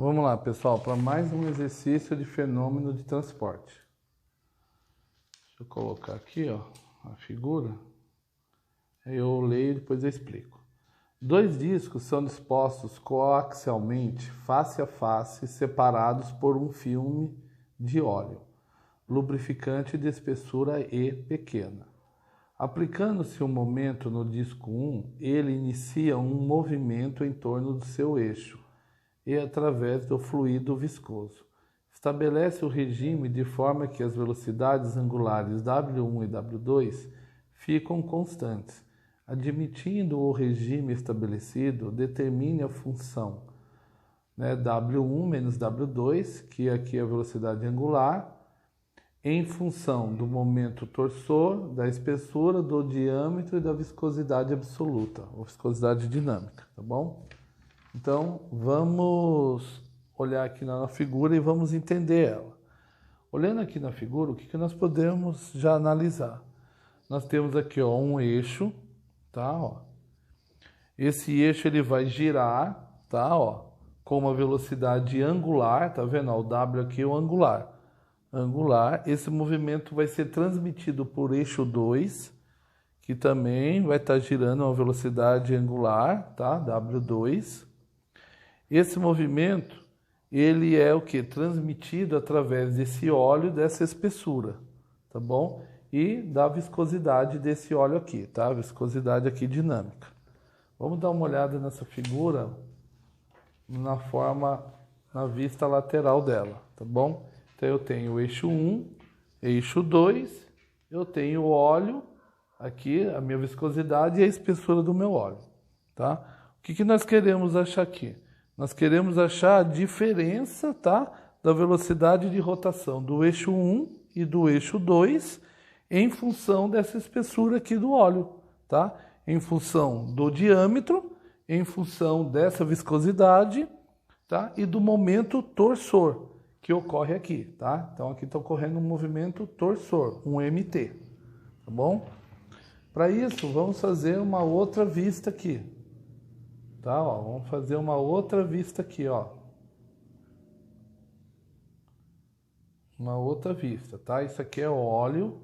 Vamos lá, pessoal, para mais um exercício de fenômeno de transporte. Deixa eu colocar aqui, ó, a figura. Aí eu leio e depois eu explico. Dois discos são dispostos coaxialmente, face a face, separados por um filme de óleo, lubrificante de espessura E pequena. Aplicando-se um momento no disco 1, ele inicia um movimento em torno do seu eixo e através do fluido viscoso. Estabelece o regime de forma que as velocidades angulares W1 e W2 ficam constantes. Admitindo o regime estabelecido, determine a função W1 menos W2, que aqui é a velocidade angular, em função do momento torsor, da espessura, do diâmetro e da viscosidade absoluta, ou viscosidade dinâmica, tá bom? Então, vamos olhar aqui na figura e vamos entender ela. Olhando aqui na figura, o que nós podemos já analisar? Nós temos aqui ó, um eixo, tá? Ó. Esse eixo ele vai girar, tá? Ó, com uma velocidade angular, tá vendo? Ó, o W aqui é o angular. Esse movimento vai ser transmitido por eixo 2, que também vai estar girando a uma velocidade angular, tá? W2. Esse movimento, ele é o que? Transmitido através desse óleo, dessa espessura, tá bom? E da viscosidade desse óleo aqui, tá? Viscosidade aqui dinâmica. Vamos dar uma olhada nessa figura na vista lateral dela, tá bom? Então eu tenho o eixo 1, eixo 2, eu tenho o óleo, aqui a minha viscosidade e a espessura do meu óleo, tá? O que nós queremos achar aqui? Nós queremos achar a diferença, tá, da velocidade de rotação do eixo 1 e do eixo 2 em função dessa espessura aqui do óleo, tá? Em função do diâmetro, em função dessa viscosidade, tá? E do momento torsor que ocorre aqui, tá? Então aqui está ocorrendo um movimento torsor, um MT, tá bom? Para isso, vamos fazer uma outra vista aqui. Tá, ó, vamos fazer uma outra vista aqui, ó. Uma outra vista, tá? Isso aqui é óleo,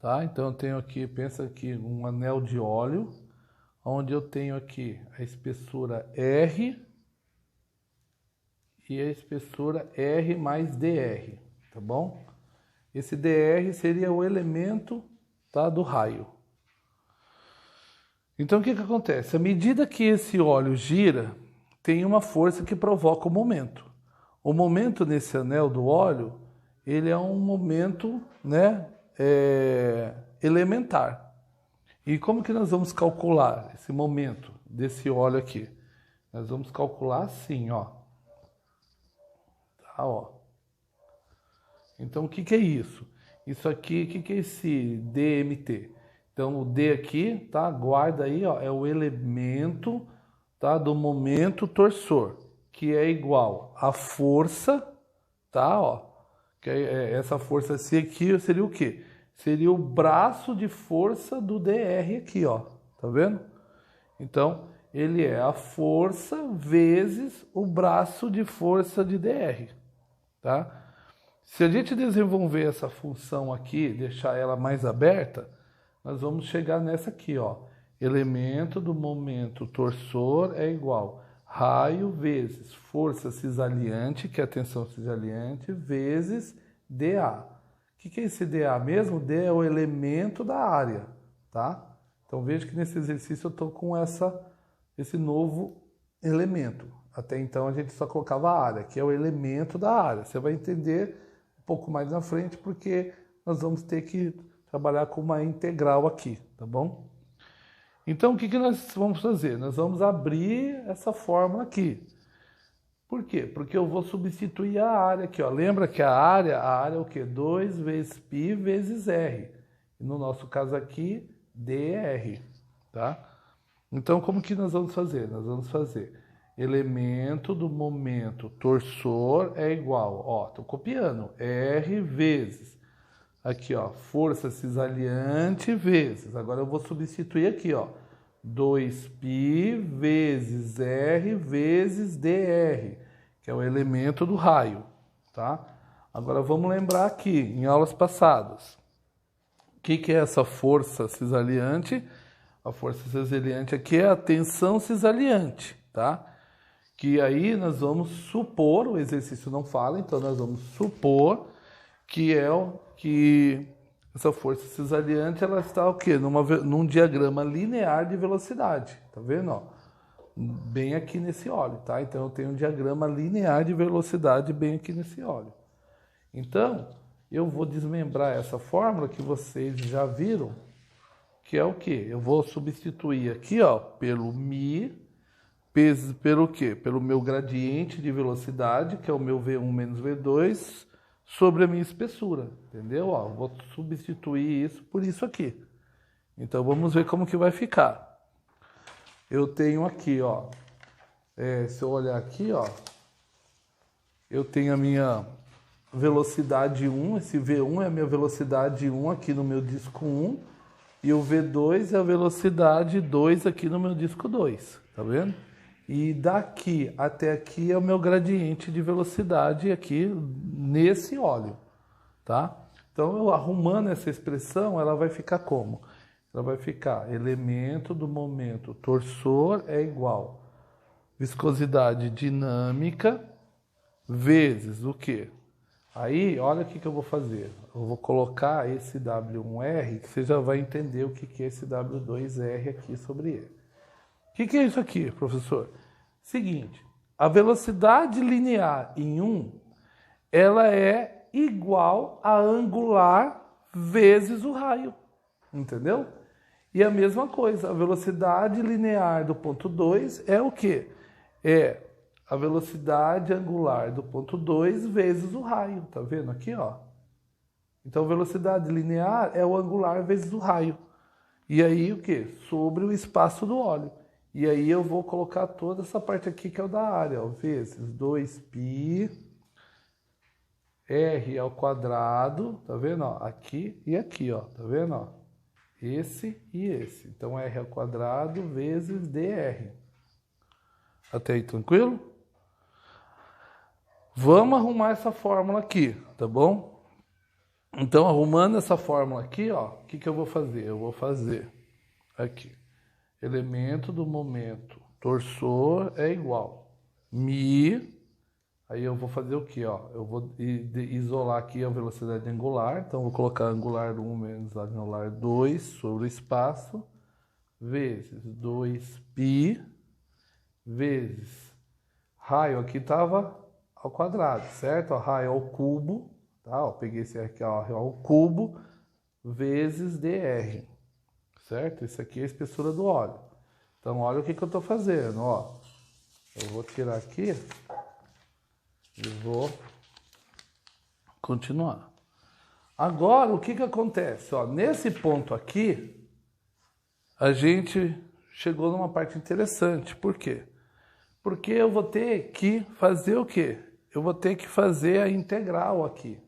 tá? Então eu tenho aqui, pensa aqui, um anel de óleo, onde eu tenho aqui a espessura R e a espessura R mais DR, tá bom? Esse DR seria o elemento, tá, do raio. Então o que acontece? À medida que esse óleo gira, tem uma força que provoca o momento. O momento nesse anel do óleo, ele é um momento, né, elementar. E como que nós vamos calcular esse momento desse óleo aqui? Nós vamos calcular assim, ó. Tá, ó. Então o que é isso? Isso aqui, o que é esse DMT? Então, o D aqui, tá? Guarda aí, ó, é o elemento, tá? Do momento torsor, que é igual à força, tá? Ó, que essa força C aqui seria o quê? Seria o braço de força do DR aqui, ó. Tá vendo? Então, ele é a força vezes o braço de força de DR, tá? Se a gente desenvolver essa função aqui, deixar ela mais aberta, nós vamos chegar nessa aqui, ó. Elemento do momento torsor é igual raio vezes força cisaliante, que é a tensão cisaliante, vezes dA. O que é esse dA mesmo? D é o elemento da área, tá? Então veja que nesse exercício eu estou com esse novo elemento. Até então a gente só colocava a área, que é o elemento da área. Você vai entender um pouco mais na frente, porque nós vamos ter que trabalhar com uma integral aqui, tá bom? Então, o que nós vamos fazer? Nós vamos abrir essa fórmula aqui. Por quê? Porque eu vou substituir a área aqui, ó. Lembra que a área é o quê? 2 vezes π vezes r. E no nosso caso aqui, dr, tá? Então, como que nós vamos fazer? Nós vamos fazer elemento do momento torsor é igual, ó, tô copiando, r vezes aqui, ó, força cisaliante vezes. Agora eu vou substituir aqui, ó. 2π vezes R vezes dr. que é o elemento do raio, tá? Agora vamos lembrar aqui, em aulas passadas, o que é essa força cisaliante? A força cisaliante aqui é a tensão cisaliante, tá? Que aí nós vamos supor, o exercício não fala, então nós vamos supor que essa força cisaliante ela está o quê? Num diagrama linear de velocidade, tá vendo? Ó? Bem aqui nesse óleo, tá? Então eu tenho um diagrama linear de velocidade bem aqui nesse óleo. Então, eu vou desmembrar essa fórmula que vocês já viram, que é o quê? Eu vou substituir aqui, ó, pelo μ, pelo quê? Pelo meu gradiente de velocidade, que é o meu V1 menos V2, sobre a minha espessura, entendeu? Ó, vou substituir isso por isso aqui. Então, vamos ver como que vai ficar. Eu tenho aqui, ó, se eu olhar aqui, ó, eu tenho a minha velocidade 1, esse V1 é a minha velocidade 1 aqui no meu disco 1, e o V2 é a velocidade 2 aqui no meu disco 2, tá vendo? E daqui até aqui é o meu gradiente de velocidade aqui nesse óleo, tá? Então, eu arrumando essa expressão, ela vai ficar como? Ela vai ficar elemento do momento torsor é igual viscosidade dinâmica vezes o quê? Aí, olha o que eu vou fazer. Eu vou colocar esse W1R, que você já vai entender o que é esse W2R aqui sobre ele. O que é isso aqui, professor? Seguinte, a velocidade linear em 1, ela é igual a angular vezes o raio, entendeu? E a mesma coisa, a velocidade linear do ponto 2 é o quê? É a velocidade angular do ponto 2 vezes o raio, tá vendo aqui, ó? Então, velocidade linear é o angular vezes o raio. E aí, o quê? Sobre o espaço do óleo. E aí, eu vou colocar toda essa parte aqui que é o da área, ó, vezes 2π r ao quadrado, tá vendo, ó? Aqui e aqui, ó, tá vendo, ó? Esse e esse. Então, r ao quadrado vezes dr. Até aí, tranquilo? Vamos arrumar essa fórmula aqui, tá bom? Então, arrumando essa fórmula aqui, ó, o que eu vou fazer? Eu vou fazer aqui. Elemento do momento torsor é igual μ. Aí eu vou fazer o quê? Ó? Eu vou isolar aqui a velocidade angular. Então, eu vou colocar angular 1 menos angular 2 sobre o espaço, vezes 2π, vezes raio aqui estava ao quadrado, certo? Ó, raio ao cubo, tá? Ó, peguei esse aqui, ó, raio ao cubo, vezes dr, certo? Isso aqui é a espessura do óleo. Então, olha o que eu estou fazendo, ó. Eu vou tirar aqui e vou continuar. Agora, o que acontece? Ó, nesse ponto aqui, a gente chegou numa parte interessante. Por quê? Porque eu vou ter que fazer o quê? Eu vou ter que fazer a integral aqui.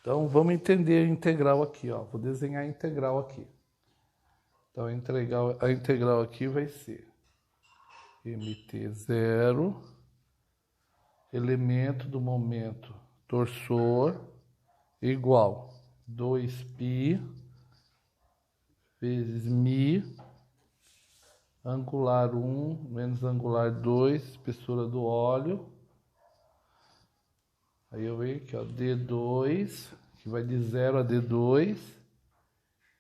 Então, vamos entender a integral aqui, ó. Vou desenhar a integral aqui. Então, a integral aqui vai ser mt0, elemento do momento torsor, igual 2π vezes μ, angular 1 menos angular 2, espessura do óleo. Aí eu venho aqui, ó, D2, que vai de 0 a D2,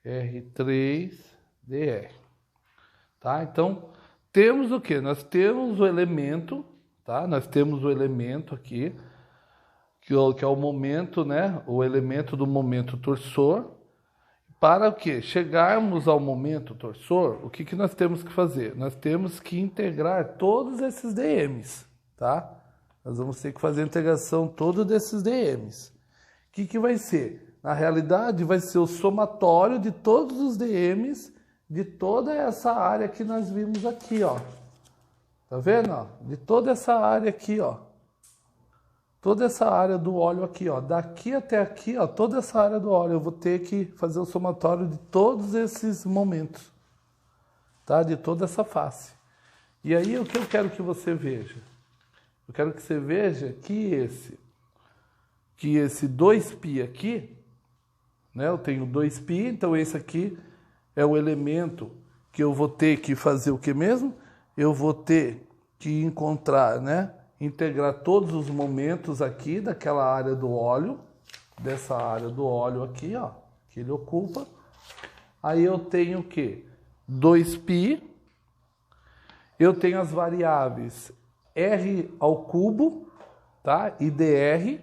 R3, dr. Tá? Então, temos o quê? Nós temos o elemento, tá? Nós temos o elemento aqui, que é o momento, né? O elemento do momento torsor. Para o quê? Chegarmos ao momento torsor, o que nós temos que fazer? Nós temos que integrar todos esses dm's, tá? Nós vamos ter que fazer a integração todos desses dm's. O que vai ser? Na realidade, vai ser o somatório de todos os dm's de toda essa área que nós vimos aqui, ó. Tá vendo, ó? De toda essa área aqui, ó. Toda essa área do óleo aqui, ó. Daqui até aqui, ó. Toda essa área do óleo. Eu vou ter que fazer o somatório de todos esses momentos. Tá? De toda essa face. E aí, o que eu quero que você veja? Eu quero que você veja que esse 2π aqui, né? Eu tenho 2π, então esse aqui é o elemento que eu vou ter que fazer o que mesmo? Eu vou ter que encontrar, né? Integrar todos os momentos aqui daquela área do óleo, dessa área do óleo aqui, ó, que ele ocupa. Aí eu tenho o quê? 2π, eu tenho as variáveis r ao cubo, tá? E dr,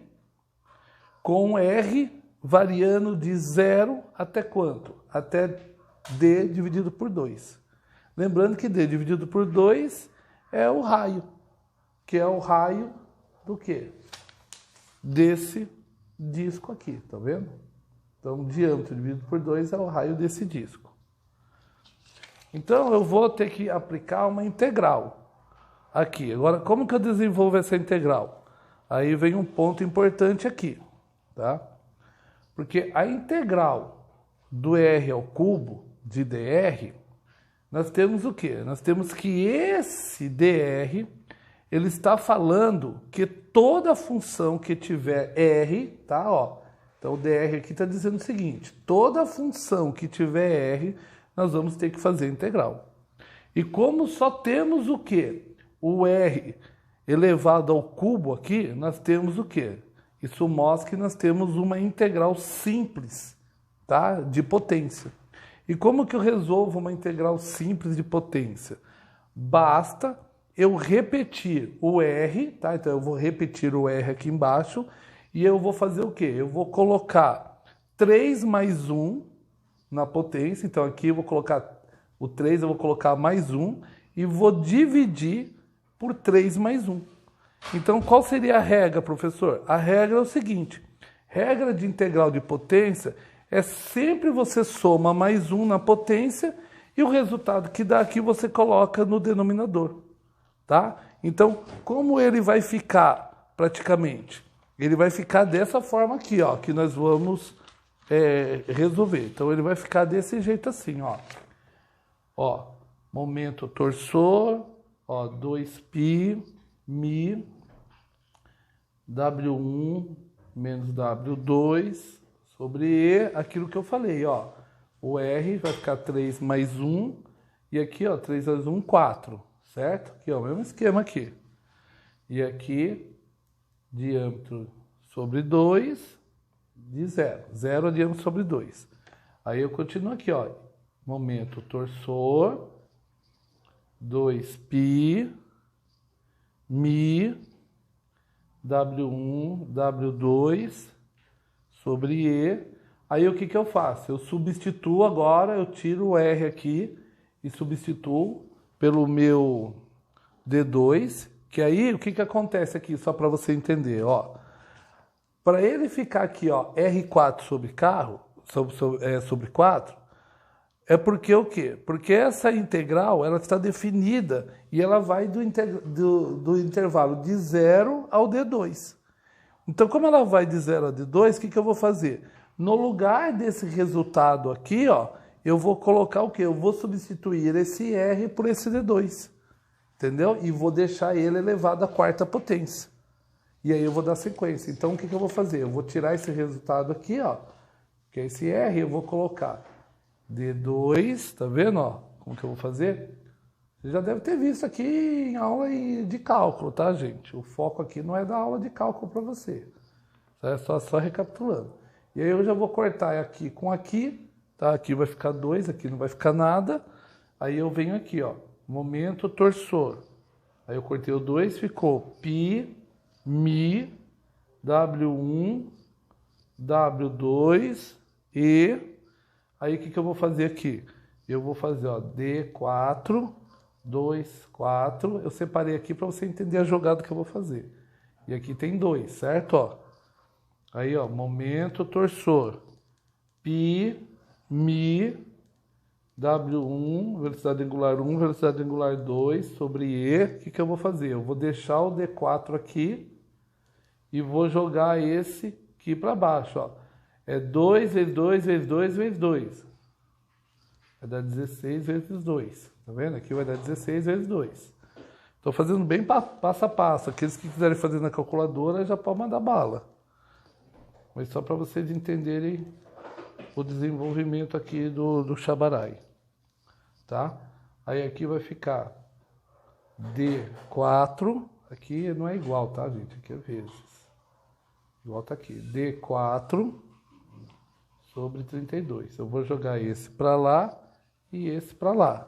com r variando de 0 até quanto? Até d dividido por 2. Lembrando que d dividido por 2 é o raio, que é o raio do quê? Desse disco aqui, tá vendo? Então, diâmetro dividido por 2 é o raio desse disco. Então, eu vou ter que aplicar uma integral aqui. Agora, como que eu desenvolvo essa integral? Aí vem um ponto importante aqui, tá? Porque a integral do r ao cubo de dr, nós temos o quê? Nós temos que esse dr, ele está falando que toda função que tiver r, tá? Ó, então o dr aqui está dizendo o seguinte, toda função que tiver r, nós vamos ter que fazer integral. E como só temos o quê? O r elevado ao cubo aqui, nós temos o quê? Isso mostra que nós temos uma integral simples, tá? De potência. E como que eu resolvo uma integral simples de potência? Basta eu repetir o r, tá? Então eu vou repetir o r aqui embaixo e eu vou fazer o quê? Eu vou colocar 3 mais 1 na potência. Então aqui eu vou colocar o 3, eu vou colocar mais 1 e vou dividir por 3 mais 1. Então, qual seria a regra, professor? A regra é o seguinte, regra de integral de potência é sempre você soma mais 1 na potência e o resultado que dá aqui você coloca no denominador, tá? Então, como ele vai ficar praticamente? Ele vai ficar dessa forma aqui, ó, que nós vamos resolver. Então, ele vai ficar desse jeito assim, ó. Ó, momento torsor, ó, 2π, mi, W1 menos W2 sobre E, aquilo que eu falei, ó. O R vai ficar 3 mais 1, e aqui, ó, 3 mais 1, 4, certo? Aqui, ó, o mesmo esquema aqui. E aqui, diâmetro sobre 2, de 0. 0 é diâmetro sobre 2. Aí eu continuo aqui, ó. Momento torsor, 2π, mi, W1, W2 sobre E. Aí o que que eu faço? Eu substituo agora, eu tiro o R aqui e substituo pelo meu D2, que aí o que que acontece aqui, só para você entender, ó. Para ele ficar aqui, ó, R4 sobre carro, sobre 4, é porque o quê? Porque essa integral, ela está definida e ela vai do intervalo de 0 ao D2. Então, como ela vai de 0 a D2, o que que eu vou fazer? No lugar desse resultado aqui, ó, eu vou colocar o quê? Eu vou substituir esse R por esse D2, entendeu? E vou deixar ele elevado à quarta potência. E aí eu vou dar sequência. Então, o que que eu vou fazer? Eu vou tirar esse resultado aqui, ó, que é esse R, eu vou colocar D2, tá vendo, ó? Como que eu vou fazer? Você já deve ter visto aqui em aula de cálculo, tá, gente? O foco aqui não é da aula de cálculo para você. É só recapitulando. E aí eu já vou cortar aqui com aqui, tá? Aqui vai ficar 2, aqui não vai ficar nada. Aí eu venho aqui, ó, momento torsor. Aí eu cortei o 2, ficou π, mi, W1, W2, E. Aí o que que eu vou fazer aqui? Eu vou fazer, ó, D4, 2, 4. Eu separei aqui para você entender a jogada que eu vou fazer. E aqui tem 2, certo? Ó. Aí, ó, momento torsor. π, mi, W1, velocidade angular 1, velocidade angular 2 sobre E. O que que eu vou fazer? Eu vou deixar o D4 aqui e vou jogar esse aqui para baixo, ó. É 2 vezes 2 vezes 2 vezes 2. Vai dar 16 vezes 2. Tá vendo? Aqui vai dar 16 vezes 2. Estou fazendo bem passo a passo. Aqueles que quiserem fazer na calculadora já podem mandar bala. Mas só para vocês entenderem o desenvolvimento aqui do Chabarai. Tá? Aí aqui vai ficar D4. Aqui não é igual, tá, gente? Aqui é vezes. Igual tá aqui. D4 sobre 32. Eu vou jogar esse para lá e esse para lá.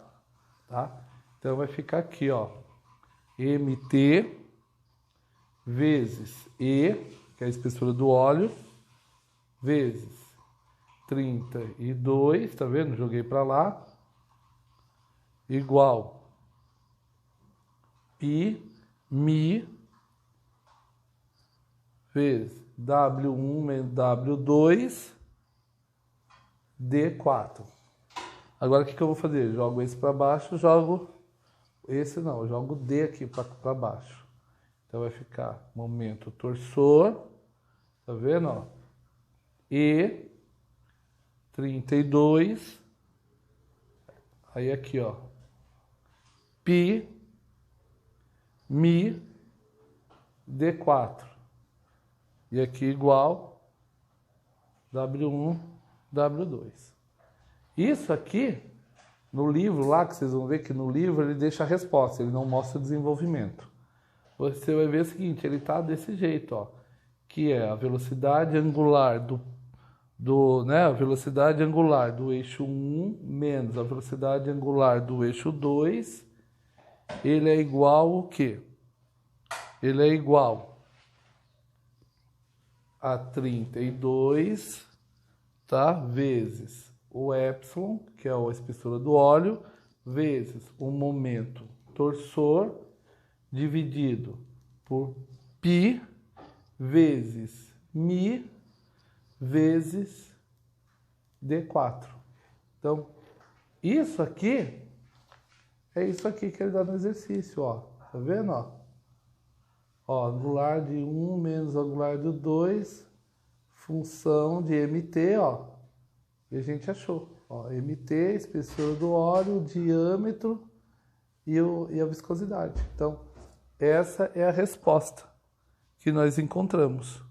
Tá? Então vai ficar aqui, ó. MT vezes E, que é a espessura do óleo, vezes 32, tá vendo? Joguei para lá, igual π mi vezes W1 menos W2 D4. Agora o que eu vou fazer? Jogo esse para baixo, jogo esse não, eu jogo D aqui para baixo. Então vai ficar momento torsor, tá vendo, ó? E 32, aí aqui, ó, π mi D4. E aqui igual W1, W2. Isso aqui, no livro lá, que vocês vão ver que no livro ele deixa a resposta, ele não mostra o desenvolvimento. Você vai ver o seguinte, ele está desse jeito, ó, que é a velocidade angular a velocidade angular do eixo 1 menos a velocidade angular do eixo 2, ele é igual ao quê? Ele é igual a 32, tá? Vezes o epsilon, que é a espessura do óleo, vezes o momento torsor, dividido por π, vezes mi, vezes D4. Então, isso aqui é isso aqui que ele dá no exercício, ó. Tá vendo, ó? Ó, angular de 1 menos angular de 2, função de MT, ó. E a gente achou, ó, MT, espessura do óleo, o diâmetro e a viscosidade. Então, essa é a resposta que nós encontramos.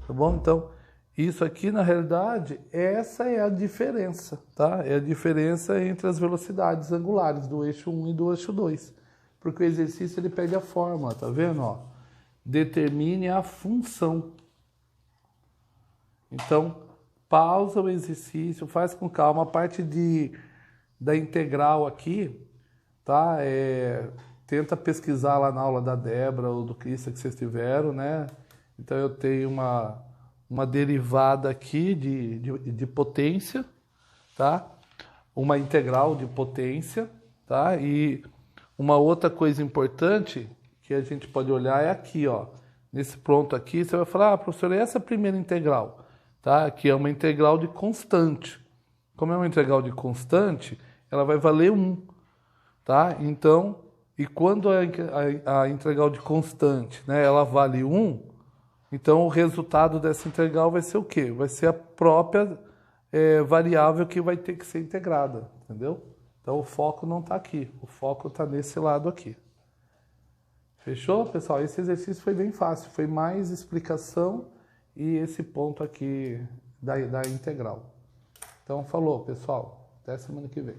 Tá bom? Então, isso aqui, na realidade, essa é a diferença, tá? É a diferença entre as velocidades angulares do eixo 1 e do eixo 2. Porque o exercício, ele pede a fórmula, tá vendo, ó? Determine a função. Então, pausa o exercício, faz com calma. A parte da integral aqui, tá? Tenta pesquisar lá na aula da Débora ou do Crista que vocês tiveram, né? Então, eu tenho uma derivada aqui de potência, tá? Uma integral de potência, tá? E uma outra coisa importante que a gente pode olhar é aqui, ó. Nesse ponto aqui, você vai falar, professor, essa primeira integral, tá? Que é uma integral de constante. Como é uma integral de constante, ela vai valer 1, tá? Então, e quando a integral de constante, né, ela vale 1, então o resultado dessa integral vai ser o quê? Vai ser a própria variável que vai ter que ser integrada, entendeu? Então o foco não está aqui, o foco está nesse lado aqui. Fechou, pessoal? Esse exercício foi bem fácil, foi mais explicação e esse ponto aqui da integral. Então falou, pessoal, até semana que vem.